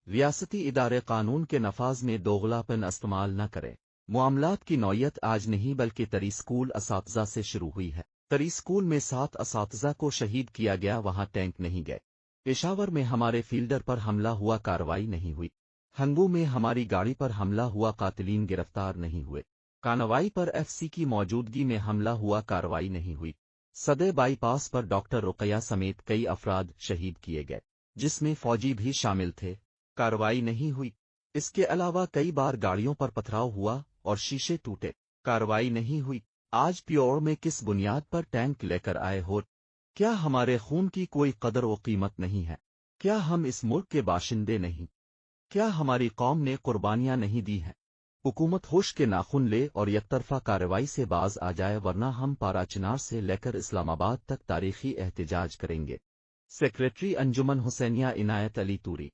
ریاستی ادارے قانون کے نفاذ میں دوغلاپن استعمال نہ کریں۔ معاملات کی نوعیت آج نہیں بلکہ تری اسکول اساتذہ سے شروع ہوئی ہے۔ تری اسکول میں 7 اساتذہ کو شہید کیا گیا، وہاں ٹینک نہیں گئے۔ پشاور میں ہمارے فیلڈر پر حملہ ہوا، کارروائی نہیں ہوئی۔ ہنگو میں ہماری گاڑی پر حملہ ہوا، قاتلین گرفتار نہیں ہوئے۔ کانوائی پر ایف سی کی موجودگی میں حملہ ہوا، کارروائی نہیں ہوئی۔ سدے بائی پاس پر ڈاکٹر رقیہ سمیت کئی افراد شہید کیے گئے، جس میں فوجی بھی شامل تھے، کارروائی نہیں ہوئی۔ اس کے علاوہ کئی بار گاڑیوں پر پتھراؤ ہوا اور شیشے ٹوٹے، کارروائی نہیں ہوئی۔ آج پیور میں کس بنیاد پر ٹینک لے کر آئے ہو؟ کیا ہمارے خون کی کوئی قدر و قیمت نہیں ہے؟ کیا ہم اس ملک کے باشندے نہیں؟ کیا ہماری قوم نے قربانیاں نہیں دی ہیں؟ حکومت ہوش کے ناخن لے اور یک طرفہ کارروائی سے باز آ جائے، ورنہ ہم پارا چنار سے لے کر اسلام آباد تک تاریخی احتجاج کریں گے۔ سیکریٹری انجمن حسینیہ عنایت علی توری۔